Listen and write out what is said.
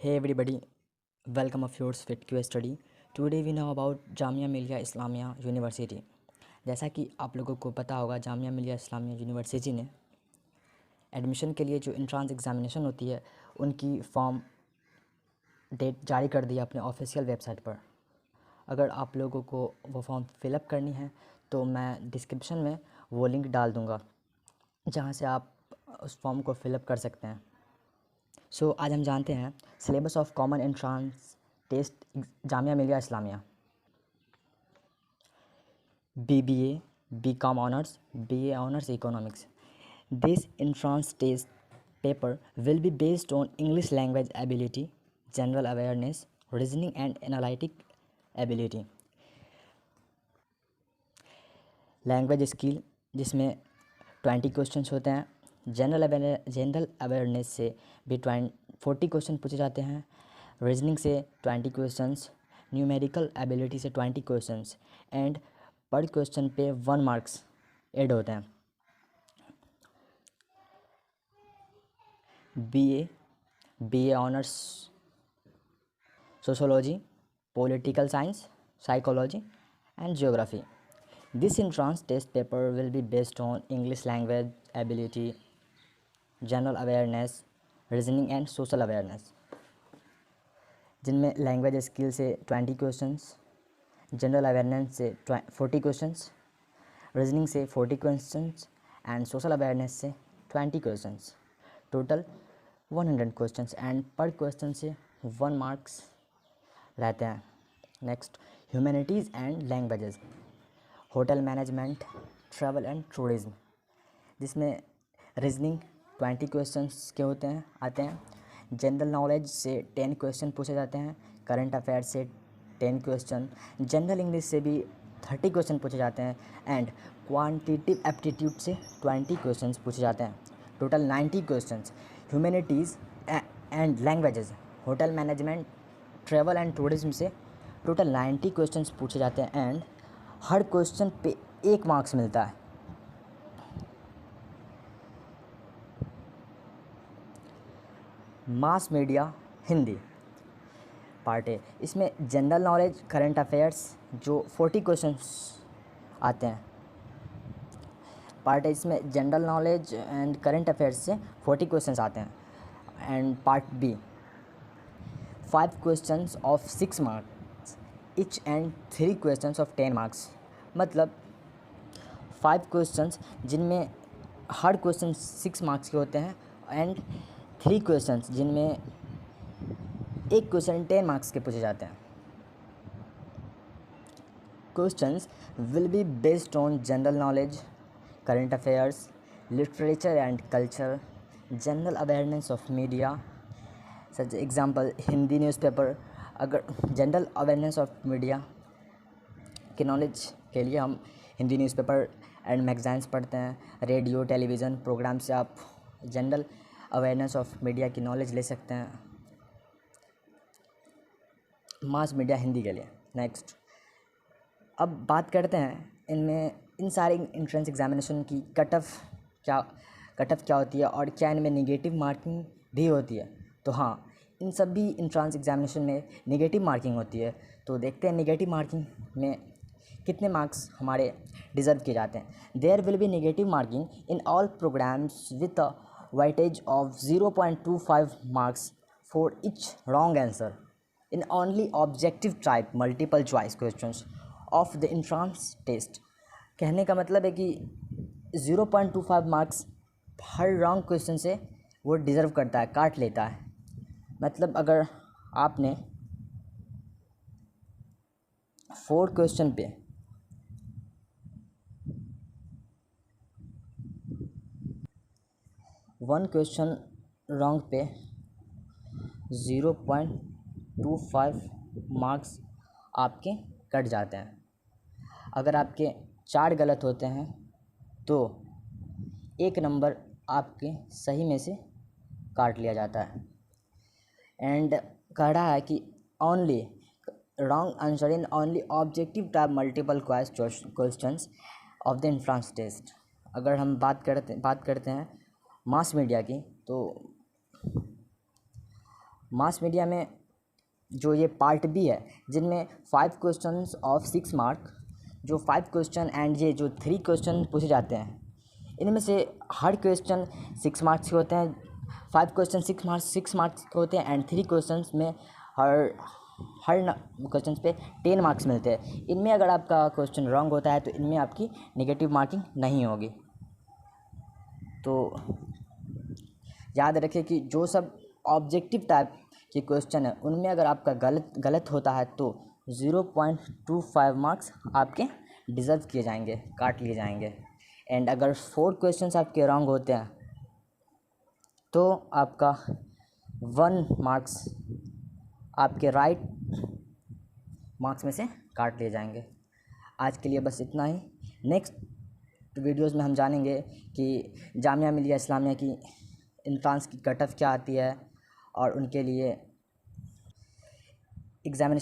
Hey everybody, welcome of yours Fit Q Study. Today we know about Jamia Millia Islamia university. जैसा कि आप लोगों को पता होगा, जामिया मिलिया इस्लामिया यूनिवर्सिटी ने एडमिशन के लिए जो एंट्रेंस एग्ज़ामिनेशन होती है उनकी फॉर्म डेट जारी कर दी है अपने ऑफिशियल वेबसाइट पर। अगर आप लोगों को वो फॉर्म फिलअप करनी है तो मैं डिस्क्रिप्शन में वो लिंक डाल दूँगा जहाँ से आप उस फॉर्म को फिलअप कर सकते हैं। आज हम जानते हैं syllabus of common entrance test Jamia Millia Islamia. BBA, BCom Honors, BA Honors Economics. This entrance test paper will be based on English language ability, general awareness, reasoning and analytic ability. Language skill जिसमें 20 questions होते हैं। General awareness से भी 40 question पूछे जाते हैं। Reasoning से 20 questions, numerical ability से 20 क्वेश्चंस एंड पर क्वेश्चन पे 1 मार्क्स ऐड होते हैं। BA honours sociology, political science, psychology and geography. This entrance test paper will be based on English language ability, general awareness, reasoning and social awareness, जिनमें language skill से 20 questions, general awareness से 40 questions, reasoning से 40 questions and social awareness से 20 questions, total 100 questions and पर question से 1 marks रहते हैं। Next, humanities and languages, hotel management, travel and tourism, जिसमें रीजनिंग 20 क्वेश्चंस के आते हैं। जनरल नॉलेज से 10 क्वेश्चन पूछे जाते हैं। करंट अफेयर्स से 10 क्वेश्चन, जनरल इंग्लिश से भी 30 क्वेश्चन पूछे जाते हैं एंड क्वांटिटिव एप्टीट्यूड से 20 क्वेश्चंस पूछे जाते हैं। Total 90 questions. Humanities and languages, hotel management, travel and tourism से टोटल 90 क्वेश्चंस पूछे जाते हैं एंड हर क्वेश्चन पे 1 मार्क्स मिलता है। मास मीडिया हिंदी पार्ट है। इसमें जनरल नॉलेज, करंट अफेयर्स जो 40 क्वेश्चंस आते हैं पार्ट है। इसमें general knowledge and current affairs से 40 क्वेश्चंस आते हैं। And part B 5 questions of 6 marks each and 3 questions of 10 marks. मतलब 5 क्वेश्चंस जिनमें हर क्वेश्चन 6 मार्क्स के होते हैं एंड 3 क्वेश्चंस जिनमें एक क्वेश्चन 10 मार्क्स के पूछे जाते हैं। Questions will be based on general knowledge, current affairs, literature and culture, general awareness of media such example Hindi newspaper. अगर जनरल अवेयरनेस ऑफ मीडिया के नॉलेज के लिए हम हिंदी न्यूज़पेपर एंड मैगज़ाइंस पढ़ते हैं। रेडियो टेलीविज़न प्रोग्राम से आप जनरल अवेयरनेस ऑफ मीडिया की नॉलेज ले सकते हैं। मास मीडिया हिंदी के लिए। नेक्स्ट, अब बात करते हैं इनमें इन सारे एंट्रेंस एग्जामिनेशन की कट ऑफ क्या होती है और क्या इनमें नेगेटिव मार्किंग भी होती है। तो हाँ, इन सभी एंट्रेंस एग्जामिनेशन में नेगेटिव मार्किंग होती है। तो देखते हैं नेगेटिव मार्किंग में कितने मार्क्स हमारे डिज़र्व किए जाते हैं। There will be negative marking in all programmes with a weightage of 0.25 marks for each wrong answer in only objective type multiple choice questions of the entrance test। कहने का मतलब है कि 0.25 मार्क्स हर wrong question से वो deserve करता है, काट लेता है। मतलब अगर आपने 4 क्वेश्चन पे 1 क्वेश्चन रॉन्ग पे 0.25 मार्क्स आपके कट जाते हैं। अगर आपके 4 गलत होते हैं तो 1 नंबर आपके सही में से काट लिया जाता है। एंड कह रहा है कि only wrong answer in only objective type multiple questions of the entrance test. अगर हम बात करते हैं मास मीडिया की, तो मास मीडिया में जो ये पार्ट बी है, जिनमें 5 क्वेश्चंस ऑफ 6 मार्क, जो 5 क्वेश्चन एंड ये जो 3 क्वेश्चन पूछे जाते हैं, इनमें से हर क्वेश्चन 6 मार्क्स के होते हैं। 5 क्वेश्चन 6 मार्क्स के होते हैं एंड 3 क्वेश्चंस में हर क्वेश्चन पे 10 मार्क्स मिलते हैं। इनमें अगर आपका क्वेश्चन रॉन्ग होता है तो इनमें आपकी नेगेटिव मार्किंग नहीं होगी। तो याद रखें कि जो सब ऑब्जेक्टिव टाइप के क्वेश्चन है उनमें अगर आपका गलत होता है तो 0.25 मार्क्स आपके डिज़र्व किए जाएंगे, काट लिए जाएंगे। एंड अगर 4 क्वेश्चंस आपके रॉन्ग होते हैं तो आपका 1 मार्क्स आपके राइट मार्क्स में से काट लिए जाएंगे। आज के लिए बस इतना ही। नेक्स्ट वीडियोस में हम जानेंगे कि जामिया मिलिया इस्लामिया की एंट्रेंस की कट ऑफ क्या आती है और उनके लिए एग्जामिनेशन